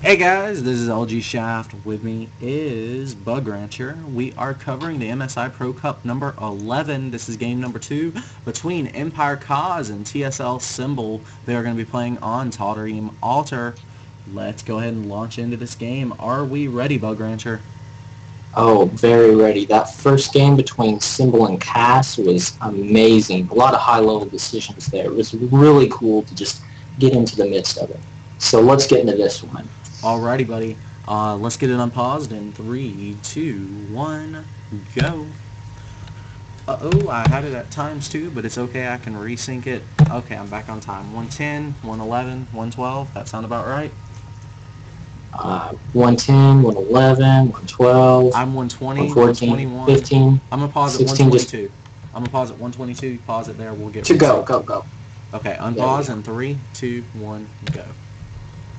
Hey guys, this is LG Shaft. With me is Bug Rancher. We are covering the MSI Pro Cup number 11. This is game number 2 between EmpireKas and TSLSymbol. They are going to be playing on Tal'darim Altar. Let's go ahead and launch into this game. Are we ready, Bug Rancher? Oh, very ready. That first game between Symbol and Cass was amazing. A lot of high-level decisions there. It was really cool to just get into the midst of it. So let's get into this one. Alrighty, buddy. Let's get it unpaused in 3, 2, 1, go. Uh-oh, I had it at times too, but it's okay, I can resync it. Okay, I'm back on time. 110, 111, 112, that sound about right? 110, 111, 112, I'm 120, 114, 121. 15, I'm going to pause 16, at 122. I'm going to pause at 122, pause it there, we'll get to reset. go. Okay, unpause in 3, 2, 1, go.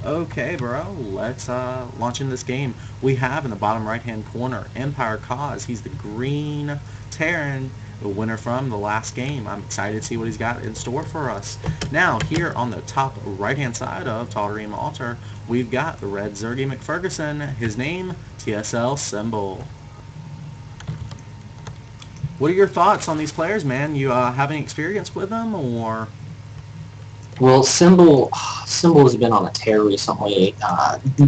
Okay, bro, let's launch into this game. We have in the bottom right-hand corner EmpireKas. He's the green Terran, the winner from the last game. I'm excited to see what he's got in store for us. Now, here on the top right-hand side of Tal'darim Altar, we've got the red Zergy McFerguson. His name, TSLSymbol. What are your thoughts on these players, man? You have any experience with them, or...? Well, Symbol has been on a tear recently.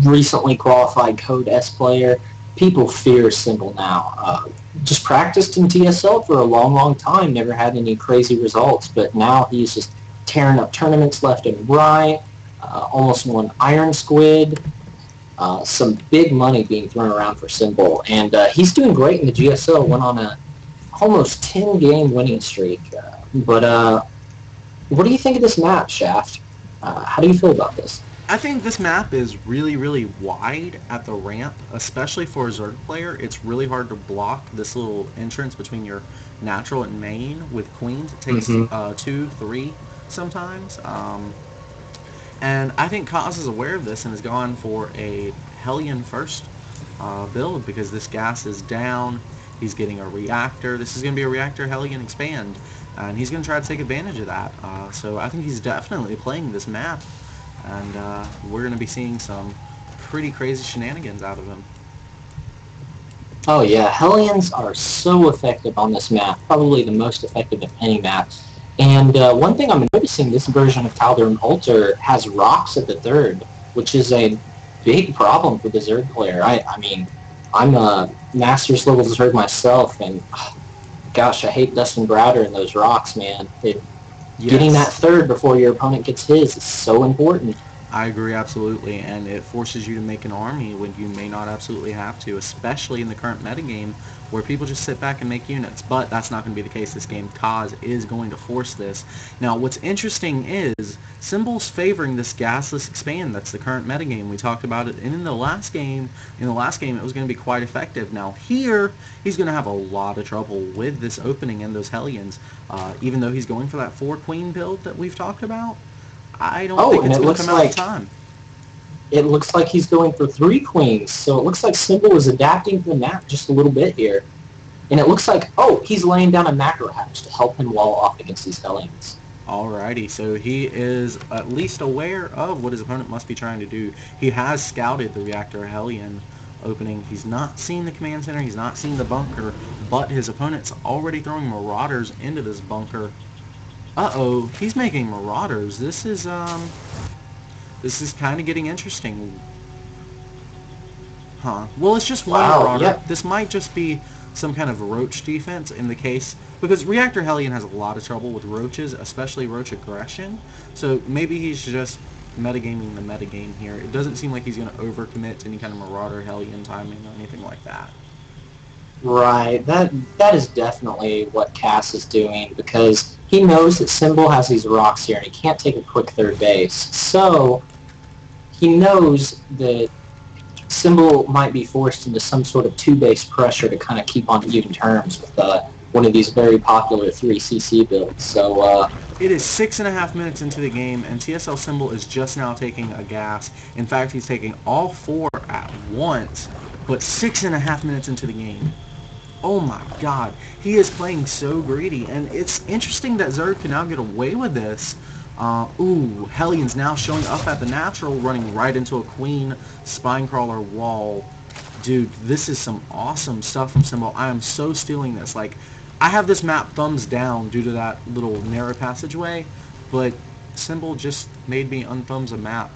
Recently qualified Code S player. People fear Symbol now. Just practiced in TSL for a long time. Never had any crazy results, but now he's just tearing up tournaments left and right. Almost won Iron Squid. Some big money being thrown around for Symbol, and he's doing great in the GSL. Went on a almost 10-game winning streak. What do you think of this map, Shaft? How do you feel about this? I think this map is really wide at the ramp, especially for a Zerg player. It's really hard to block this little entrance between your natural and main with queens. It takes 2, 3 sometimes. And I think Kaz is aware of this and has gone for a Hellion first build because this gas is down. He's getting a Reactor. This is going to be a Reactor Hellion expand. And he's going to try to take advantage of that. So I think he's definitely playing this map. And we're going to be seeing some pretty crazy shenanigans out of him. Oh yeah, Hellions are so effective on this map. Probably the most effective of any map. And one thing I'm noticing, this version of Tal'darim Altar has rocks at the third, which is a big problem for the Zerg player. I mean, I'm a Masters level Zerg myself, and... gosh, I hate Dustin Browder and those rocks, man. Getting that third before your opponent gets his is so important. I agree absolutely, and it forces you to make an army when you may not absolutely have to, especially in the current metagame where people just sit back and make units. But that's not going to be the case this game. Kaz is going to force this. Now, what's interesting is Symbol's favoring this gasless expand. That's the current metagame. We talked about it in the last game. In the last game, it was going to be quite effective. Now, here, he's going to have a lot of trouble with this opening and those Hellions. Even though he's going for that 4-queen build that we've talked about, I don't think it's going to come out in time. It looks like he's going for 3 queens, so it looks like Symbol is adapting to the map just a little bit here. And it looks like, oh, he's laying down a macro hatch to help him wall off against these Hellions. Alrighty, so he is at least aware of what his opponent must be trying to do. He has scouted the Reactor Hellion opening. He's not seen the command center, he's not seen the bunker, but his opponent's already throwing Marauders into this bunker. Uh-oh, he's making Marauders. This is kind of getting interesting. Huh. Well, it's just one Marauder. Yep. This might just be some kind of Roach defense in the case, because Reactor Hellion has a lot of trouble with Roaches, especially Roach aggression. So maybe he's just metagaming the metagame here. It doesn't seem like he's going to overcommit to any kind of Marauder Hellion timing or anything like that. Right, that is definitely what Cass is doing, because he knows that Symbol has these rocks here and he can't take a quick third base. So he knows that Symbol might be forced into some sort of 2-base pressure to kind of keep on even terms with one of these very popular 3CC builds. So it is 6.5 minutes into the game, and TSLSymbol is just now taking a gas. In fact, he's taking all 4 at once, but 6.5 minutes into the game. Oh my god, he is playing so greedy, and it's interesting that Zerg can now get away with this Ooh, Hellion's now showing up at the natural, running right into a queen spinecrawler wall. Dude, this is some awesome stuff from Symbol. I am so stealing this. Like, I have this map thumbs down due to that little narrow passageway, but Symbol just made me unthumbs a map.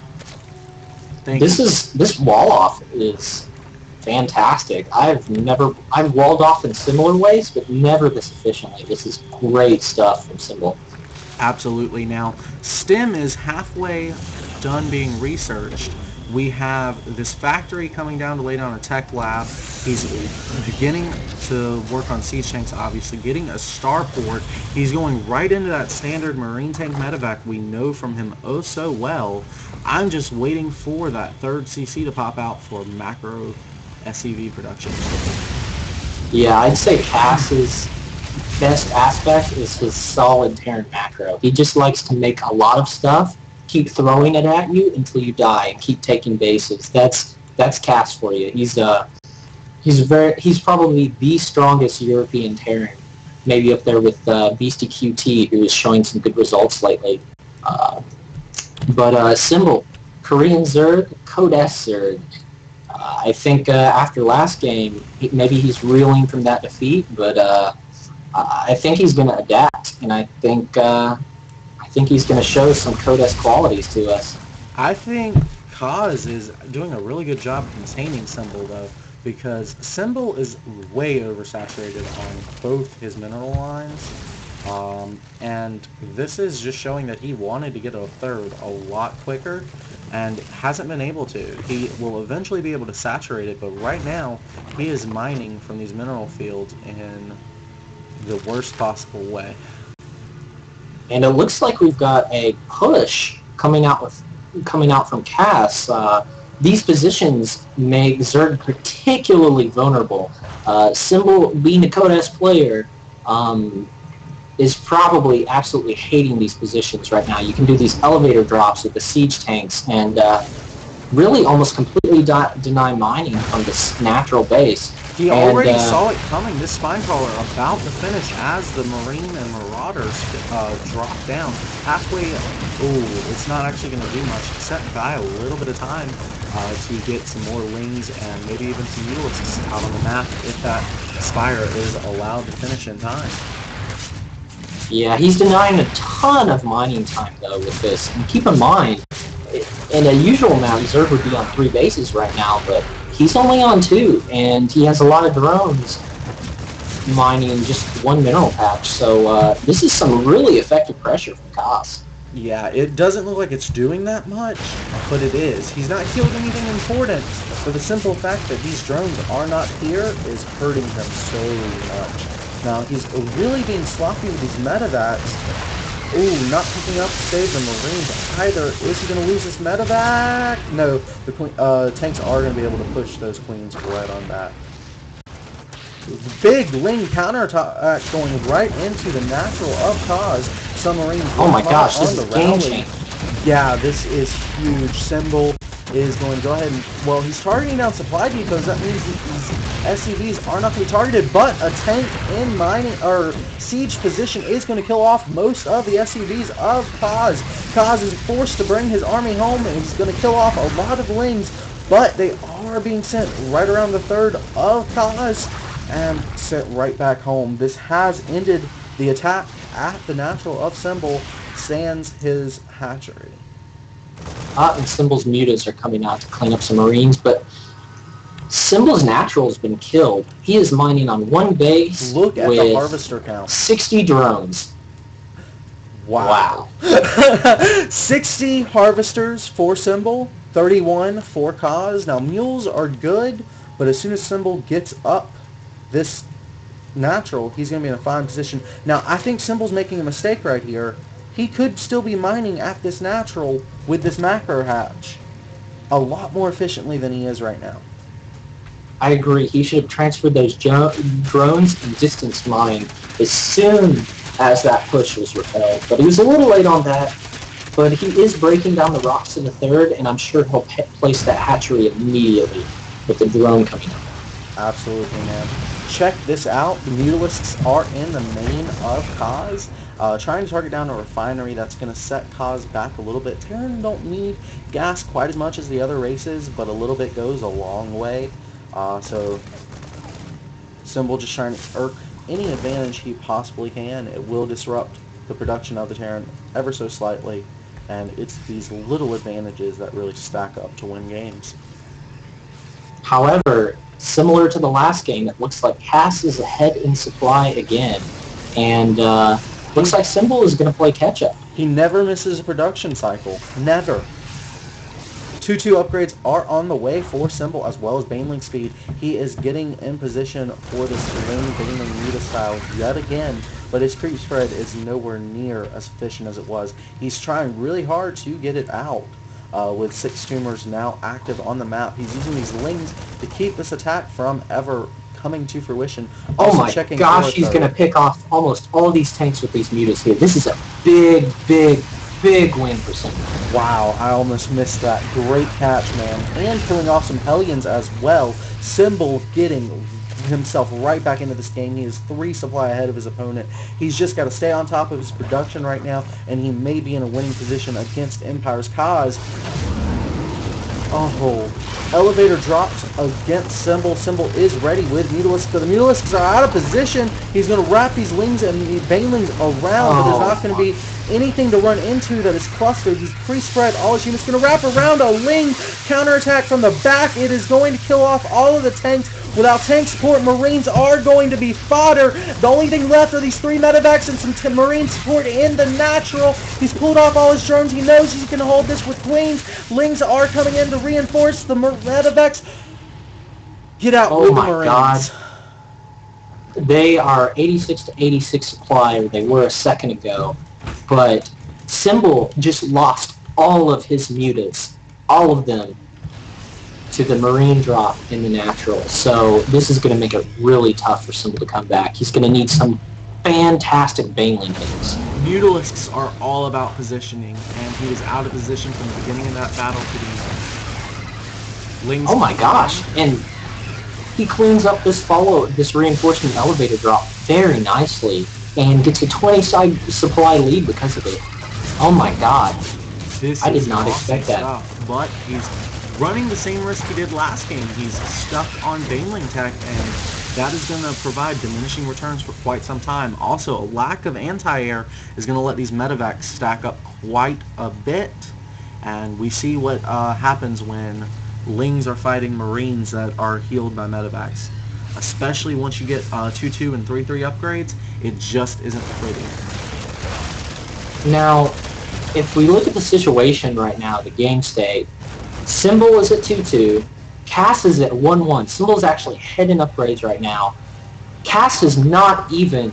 Thank you. This wall off is fantastic. I've walled off in similar ways, but never this efficiently. This is great stuff from Symbol. Absolutely. Now, STEM is halfway done being researched. We have this factory coming down to lay down a tech lab. He's beginning to work on siege tanks, obviously, getting a starport. He's going right into that standard marine tank medevac we know from him oh so well. I'm just waiting for that third CC to pop out for macro SCV production. Yeah, I'd say Cass's best aspect is his solid Terran macro. He just likes to make a lot of stuff, keep throwing it at you until you die, and keep taking bases. That's Cass for you. He's probably the strongest European Terran, maybe up there with Beastie QT, who is showing some good results lately. But Symbol, Korean Zerg, Code S Zerg. I think after last game, maybe he's reeling from that defeat, but I think he's going to adapt, and I think he's going to show some Code S qualities to us. I think Kaz is doing a really good job containing Symbol, though, because Symbol is way oversaturated on both his mineral lines. And this is just showing that he wanted to get a third a lot quicker and hasn't been able to. He will eventually be able to saturate it, but right now he is mining from these mineral fields in the worst possible way. And it looks like we've got a push coming out from Cass. These positions make Zerg particularly vulnerable. Symbol, being a Code S player, is probably absolutely hating these positions right now. You can do these elevator drops with the siege tanks and really almost completely deny mining from this natural base. He already saw it coming. This spinecrawler about to finish as the Marine and Marauders drop down. Halfway, it's not actually going to do much except buy a little bit of time to get some more rings and maybe even some mutalisks out on the map if that Spire is allowed to finish in time. Yeah, he's denying a ton of mining time, though, with this. And keep in mind, in a usual map, Zerg would be on 3 bases right now, but he's only on 2, and he has a lot of drones mining just 1 mineral patch. So this is some really effective pressure from Kaz. Yeah, it doesn't look like it's doing that much, but it is. He's not killed anything important, but the simple fact that these drones are not here is hurting him so much. Now, he's really being sloppy with these medevacs. Ooh, not picking up to save the Marines either. Is he going to lose this medevac? No, the tanks are going to be able to push those queens right on back. Big Ling counterattack going right into the natural of Kaz. Submarine. Oh my gosh, this is game changing. Yeah, this is huge. Symbol is going to go ahead and, well, he's targeting down supply depots. That means that these SCVs are not going to be targeted, but a tank in mining or siege position is going to kill off most of the SCVs of Kaz. Kaz is forced to bring his army home, and he's going to kill off a lot of Lings, but they are being sent right around the third of Kaz and sent right back home. This has ended the attack at the natural of Symbol, sans his hatchery. And Symbol's mutas are coming out to clean up some Marines, but Symbol's natural has been killed. He is mining on 1 base. Look at with the harvester count. 60 drones. Wow. 60 harvesters for Symbol, 31 for Kaz. Now, mules are good, but as soon as Symbol gets up this natural, he's going to be in a fine position. Now, I think Symbol's making a mistake right here. He could still be mining at this natural with this macro hatch a lot more efficiently than he is right now. I agree. He should have transferred those drones and distance mine as soon as that push was repelled. But he was a little late on that. But he is breaking down the rocks in the third, and I'm sure he'll place that hatchery immediately with the drone coming up. Absolutely, man. Check this out. The mutalisks are in the main of Kaz. Trying to target down a refinery, that's going to set Kaz back a little bit. Terran don't need gas quite as much as the other races, but a little bit goes a long way. So Symbol just trying to irk any advantage he possibly can. It will disrupt the production of the Terran ever so slightly, and it's these little advantages that really stack up to win games. However, similar to the last game, it looks like Cass is ahead in supply again, and looks like Symbol is going to play catch-up. He never misses a production cycle. Never. 2-2 upgrades are on the way for Symbol, as well as Baneling speed. He is getting in position for this Baneling Muta style yet again, but his creep spread is nowhere near as efficient as it was. He's trying really hard to get it out. With 6 tumors now active on the map. He's using these lings to keep this attack from ever coming to fruition. Also, oh my gosh, he's going to pick off almost all these tanks with these mutas here. This is a big, big, big win for Symbol. Wow, I almost missed that. Great catch, man. And killing off some Hellions as well. Symbol getting himself right back into this game. He is 3 supply ahead of his opponent. He's just got to stay on top of his production right now, and he may be in a winning position against EmpireKas. Oh, elevator drops against Symbol. Symbol is ready with Mutalisks, but the Mutalisks are out of position. He's going to wrap these lings and the banelings around, but there's not going to be anything to run into that is clustered. He's pre-spread all his units. Going to wrap around a ling counterattack from the back. It is going to kill off all of the tanks. Without tank support, Marines are going to be fodder. The only thing left are these 3 medevacs and some Marine support in the natural. He's pulled off all his drones. He knows he's going to hold this with Queens. Lings are coming in to reinforce the medevacs. Get out with the Marines. God. They are 86 to 86 supply. They were a second ago. But Symbol just lost all of his mutas. All of them. To the Marine drop in the natural. So this is going to make it really tough for Symbol to come back. He's going to need some fantastic Baneling hits. Mutalisks are all about positioning, and he was out of position from the beginning of that battle to the end. Oh my gosh. And he cleans up this reinforcement elevator drop very nicely and gets a 20 side supply lead because of it. Oh my god. I did not expect that. But he's running the same risk he did last game. He's stuck on Baneling tech, and that is going to provide diminishing returns for quite some time. Also, a lack of anti-air is going to let these medevacs stack up quite a bit, and we see what happens when lings are fighting Marines that are healed by medevacs. Especially once you get 2-2 and 3-3 upgrades, it just isn't pretty. Now, if we look at the situation right now, the game state, Symbol is at 2-2. Cass is at 1-1. Symbol is actually heading upgrades right now. Cass has not even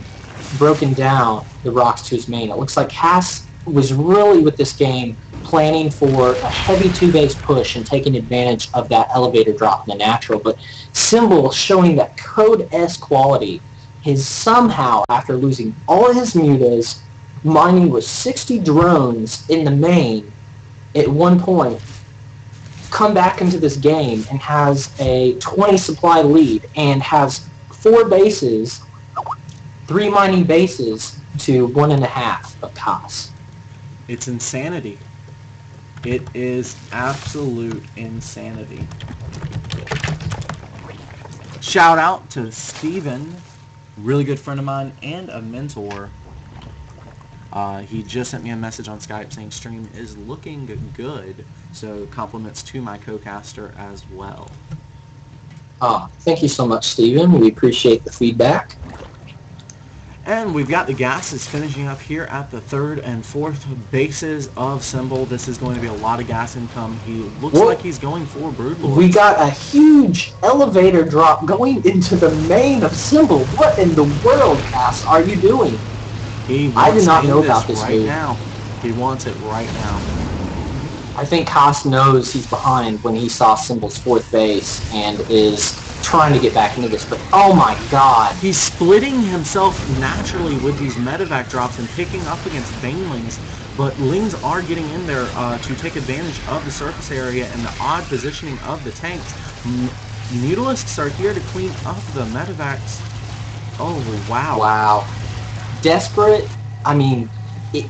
broken down the rocks to his main. It looks like Cass was really, with this game, planning for a heavy 2-base push and taking advantage of that elevator drop in the natural. But Symbol, showing that Code S quality, is somehow, after losing all of his mutas, mining with 60 drones in the main, at one point, come back into this game and has a 20 supply lead and has 4 bases, 3 mining bases to 1.5 of Kas. It's insanity. It is absolute insanity. Shout out to Steven, really good friend of mine and a mentor. He just sent me a message on Skype saying stream is looking good, so compliments to my co-caster as well. Thank you so much, Steven. We appreciate the feedback. And we've got the gases finishing up here at the 3rd and 4th bases of Symbol. This is going to be a lot of gas income. He looks like he's going for Broodlords. We got a huge elevator drop going into the main of Symbol. What in the world, Cass, are you doing? I did not know about this right now. He wants it right now. I think Cass knows he's behind when he saw Symbol's 4th base and is trying to get back into this, but oh my god. He's splitting himself naturally with these medevac drops and picking up against banelings, but lings are getting in there to take advantage of the surface area and the odd positioning of the tanks. Mutalisks are here to clean up the medevacs. Oh, wow. Wow. Desperate I mean, it,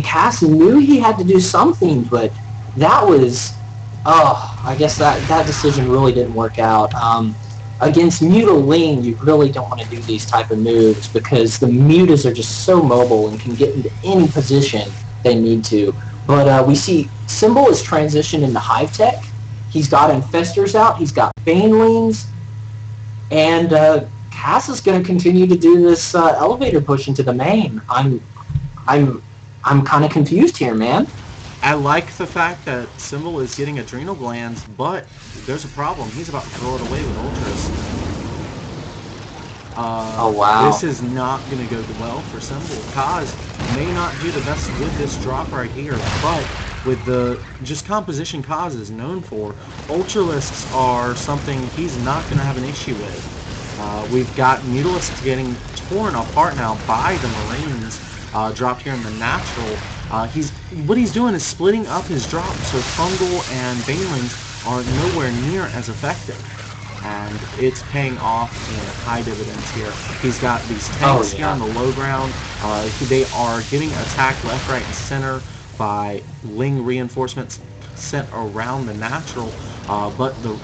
Cass knew he had to do something, but that was, I guess that decision really didn't work out. Against Mutaline, you really don't want to do these type of moves because the Mutas are just so mobile and can get into any position they need to. But we see Symbol is transitioned into Hive Tech. He's got Infestors out. He's got Banelings. And Cass is going to continue to do this elevator push into the main. I'm kind of confused here, man. I like the fact that Symbol is getting adrenal glands, but there's a problem. He's about to throw it away with Ultras. Oh, wow. This is not going to go well for Symbol. Kaz may not do the best with this drop right here, but with the just composition Kaz is known for, Ultralisks are something he's not going to have an issue with. We've got Mutalisks getting torn apart now by the Marines, dropped here in the natural. What he's doing is splitting up his drop, so Fungal and Banelings are nowhere near as effective. And it's paying off in high dividends here. He's got these tanks here on the low ground. They are getting attacked left, right, and center by Ling reinforcements sent around the natural. But the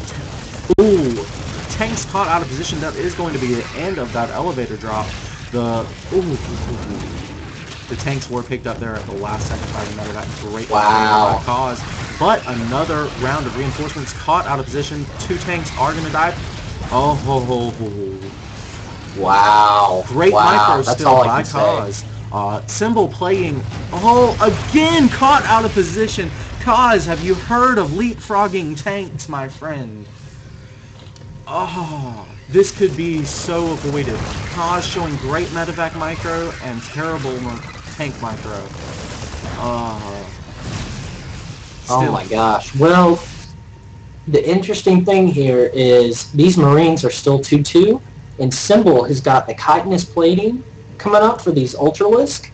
tanks caught out of position. That is going to be the end of that elevator drop. The tanks were picked up there at the last second by the medevac. Great cause. But another round of reinforcements caught out of position. 2 tanks are going to die. Wow. Great micro still by Kaz. Symbol playing. Again caught out of position. Kaz, have you heard of leapfrogging tanks, my friend? This could be so avoided. Kaz showing great medevac micro and terrible tank micro. Oh my gosh. Well, the interesting thing here is these Marines are still 2-2, and Symbol has got the chitinous plating coming up for these Ultralisk,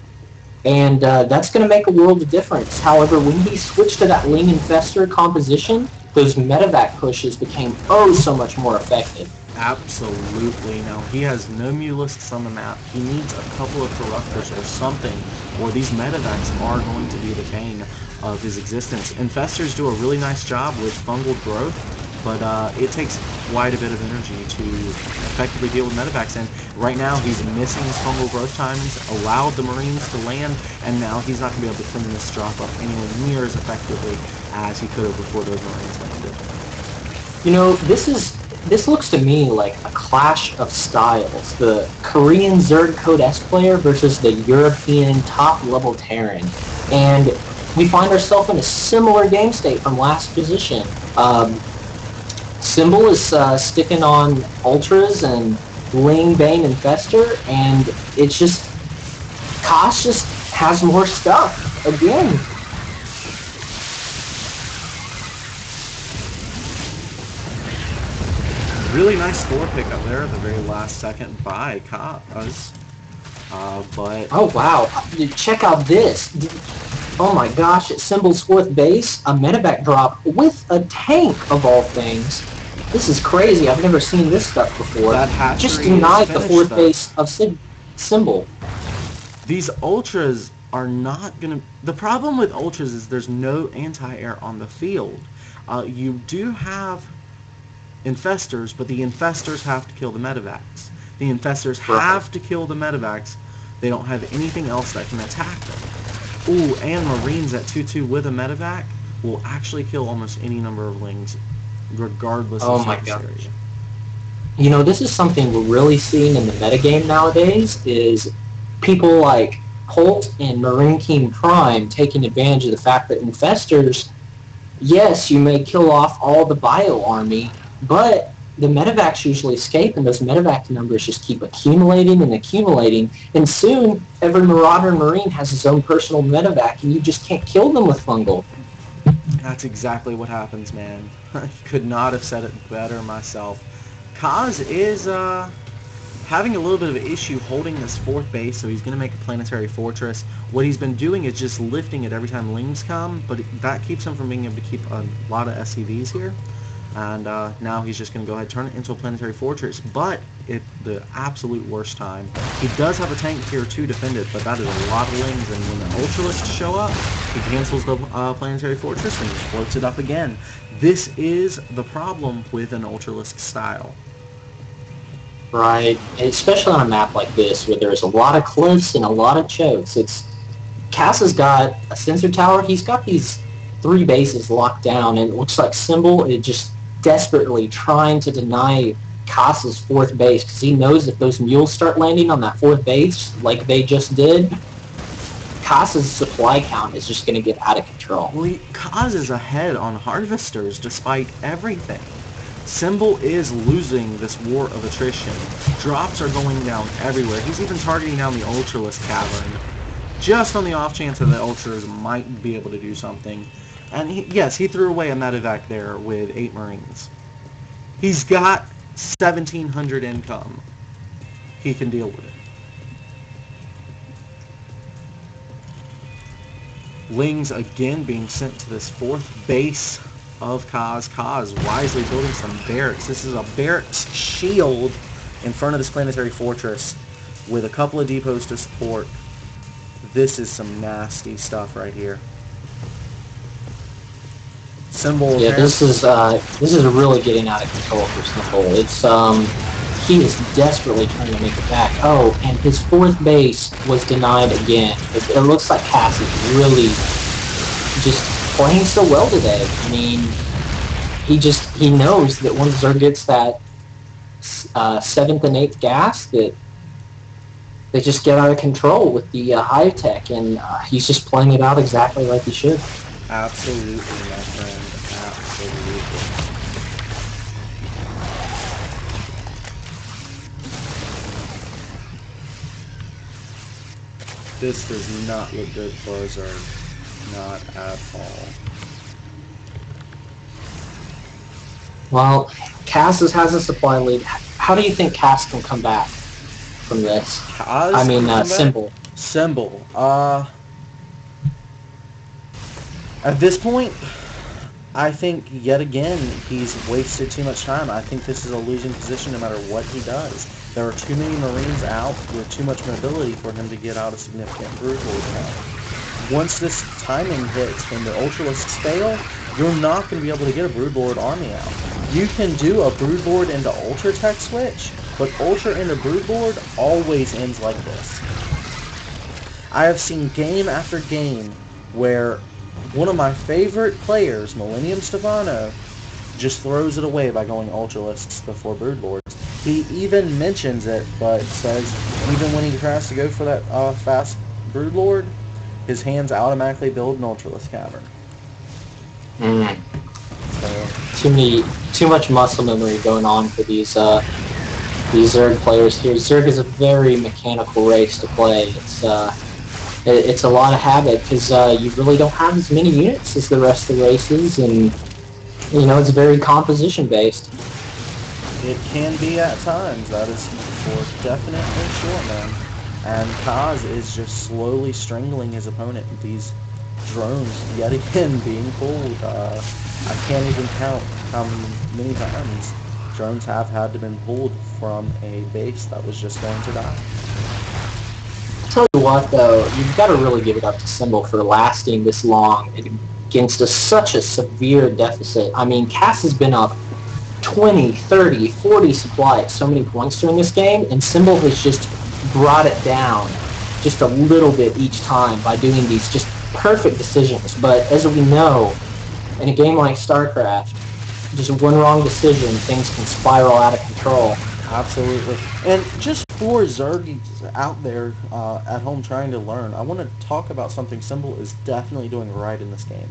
and that's going to make a world of difference. However, when he switched to that Ling Infestor composition, those medevac pushes became so much more effective. Absolutely. Now, he has no Mutalisks on the map. He needs a couple of Corruptors or something, or these medevacs are going to be the bane of his existence. Infestors do a really nice job with fungal growth, but it takes quite a bit of energy to effectively deal with medevacs, and right now he's missing his fungal growth timings, allowed the Marines to land, and now he's not going to be able to clean this drop up anywhere near as effectively as he could have before those Marines landed. You know, this looks to me like a clash of styles. The Korean Zerg Code S player versus the European top-level Terran. And we find ourselves in a similar game state from last position. Symbol is sticking on Ultras and Ling, Bane, Infestor, and it's just... Kosh just has more stuff, again. Really nice score pickup there at the very last second by Kaz. But... Oh, wow. Check out this. Oh my gosh, at Symbol's 4th base, a medevac drop with a tank, of all things. This is crazy. I've never seen this stuff before. Just denied the 4th base of Symbol. These Ultras are not going to... The problem with Ultras is there's no anti-air on the field. You do have Infestors, but the Infestors have to kill the medevacs. The Infestors have to kill the medevacs. They don't have anything else that can attack them. Ooh, and Marines at 2-2 with a medevac will actually kill almost any number of Lings, regardless of surface area. You know, this is something we're really seeing in the metagame nowadays, is people like Holt and Marine King Prime taking advantage of the fact that Infestors, yes, you may kill off all the bio army, but the medevacs usually escape, and those medevac numbers just keep accumulating and accumulating, and soon every Marauder Marine has his own personal medevac, and you just can't kill them with fungal. That's exactly what happens, man. I could not have said it better myself. Kaz is having a little bit of an issue holding this 4th base, so he's going to make a planetary fortress. What he's been doing is just lifting it every time Lings come, but that keeps him from being able to keep a lot of SCVs here. And now he's just going to go ahead and turn it into a planetary fortress, but at the absolute worst time. He does have a tank tier 2 defended, but that is a lot of lings, and when the Ultralisks show up, he cancels the planetary fortress and floats it up again. This is the problem with an Ultralisk style. Right, especially on a map like this, where there's a lot of cliffs and a lot of chokes. Kas has got a sensor tower. He's got these 3 bases locked down, and it looks like Symbol is just desperately trying to deny Kas's 4th base, because he knows if those mules start landing on that 4th base, like they just did, Kas's supply count is just going to get out of control. Well, Kas is ahead on Harvesters despite everything. Symbol is losing this war of attrition. Drops are going down everywhere. He's even targeting down the Ultralisk Cavern, just on the off chance that the Ultras might be able to do something. And yes, he threw away a medevac there with 8 Marines. He's got 1,700 income. He can deal with it. Lings again being sent to this 4th base of Kas. Kas wisely building some barracks. This is a barracks shield in front of this planetary fortress with a couple of depots to support. This is some nasty stuff right here. Symbol. Yeah, this is really getting out of control for Symbol. It's he is desperately trying to make it back. Oh, and his 4th base was denied again. It looks like Kas is really just playing so well today. I mean, he knows that once Zerg gets that 7th and 8th gas, that they just get out of control with the high tech, and he's just playing it out exactly like he should. Absolutely, my friend. Absolutely. This does not look good for a Zerg. Not at all. Well, Kas has a supply lead. How do you think Kas can come back from this? Symbol. Symbol. At this point, I think yet again he's wasted too much time. I think this is a losing position no matter what he does. There are too many Marines out with too much mobility for him to get out a significant brood lord count. Once this timing hits when the Ultralisks fail, you're not going to be able to get a brood lord army out. You can do a brood lord into Ultra tech switch, but Ultra into brood lord always ends like this. I have seen game after game where one of my favorite players, Millennium Stefano, just throws it away by going Ultralisks before broodlords. He even mentions it, but says even when he tries to go for that fast broodlord, his hands automatically build an Ultralisk Cavern. So, too much muscle memory going on for these Zerg players here. Zerg is a very mechanical race to play. It's a lot of habit because you really don't have as many units as the rest of the races, and it's very composition based. It can be at times, that is for definitely sure, man. And Kas is just slowly strangling his opponent with these drones yet again being pulled. I can't even count how many times drones have had to been pulled from a base that was just going to die. Tell you what, though, you've got to really give it up to Symbol for lasting this long against such a severe deficit. I mean, Kas has been up 20, 30, 40 supply at so many points during this game, and Symbol has just brought it down just a little bit each time by doing these just perfect decisions. But as we know, in a game like StarCraft, just one wrong decision, things can spiral out of control. Absolutely. And just for Zerg out there at home trying to learn, I want to talk about something Symbol is definitely doing right in this game.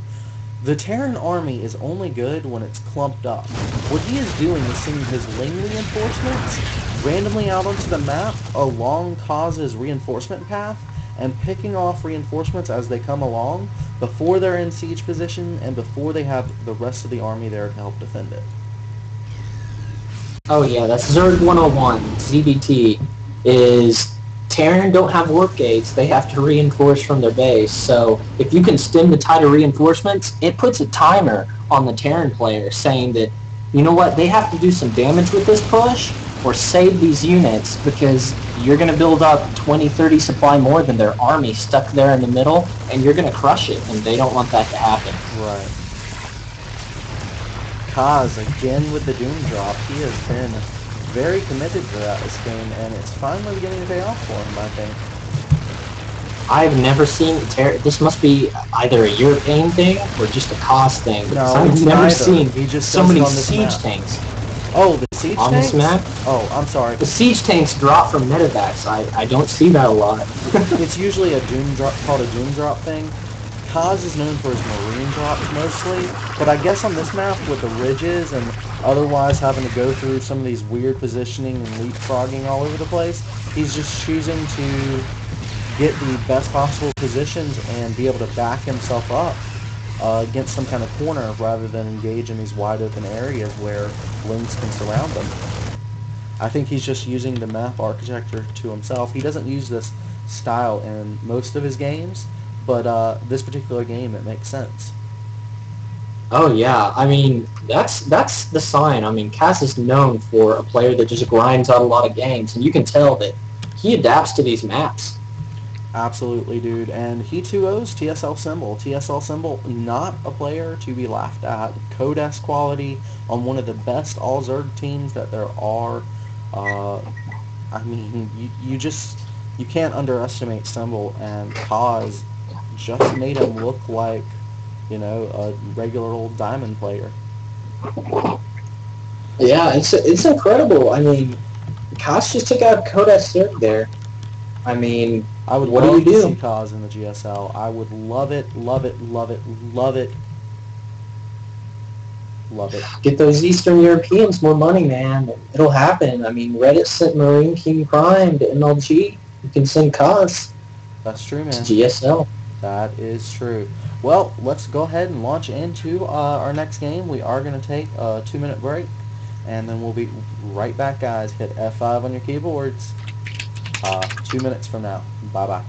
The Terran army is only good when it's clumped up. What he is doing is sending his Ling reinforcements randomly out onto the map along Kas's reinforcement path and picking off reinforcements as they come along before they're in siege position and before they have the rest of the army there to help defend it. Oh yeah, that's Zerg 101. ZBT is Terran don't have warp gates. They have to reinforce from their base. So if you can stem the tide of reinforcements, it puts a timer on the Terran player saying that you know what? They have to do some damage with this push or save these units because you're going to build up 20, 30 supply more than their army stuck there in the middle, and you're going to crush it, and they don't want that to happen. Right. Kaz, again with the Doom drop, he has been very committed throughout this game, and it's finally beginning to pay off for him, I think. I've never seen this must be either a European thing or just a cost thing. No, I've never seen so many siege map. tanks. Oh, the siege on tanks? This map? Oh, I'm sorry. The siege tanks drop from medevacs. I don't see that a lot. It's usually a Doom drop, called a Doom drop thing. Kaz is known for his marine drops mostly, but I guess on this map with the ridges and otherwise having to go through some of these weird positioning and leapfrogging all over the place, he's just choosing to get the best possible positions and be able to back himself up against some kind of corner rather than engage in these wide open areas where links can surround them. I think he's just using the map architecture to himself. He doesn't use this style in most of his games, but this particular game, it makes sense. Oh yeah, I mean that's the sign. I mean, Cass is known for a player that just grinds out a lot of games, and you can tell that he adapts to these maps. Absolutely, dude. And he too owes TSLSymbol. TSLSymbol, not a player to be laughed at. Code S quality on one of the best all Zerg teams that there are. I mean, you can't underestimate Symbol, and Kaz just made him look like, you know, a regular old diamond player. Yeah, it's incredible. I mean, Kaz just took out Code S Zerg there. I mean, I would what love do you to do? see Kaz in the GSL. I would love it, love it, love it, love it. Love it. Get those Eastern Europeans more money, man. It'll happen. I mean, Reddit sent Marine King Prime to MLG. You can send Kaz That's true, man. to GSL. That is true. Well, let's go ahead and launch into our next game. We are going to take a 2-minute break, and then we'll be right back, guys. Hit F5 on your keyboards. 2 minutes from now. Bye-bye.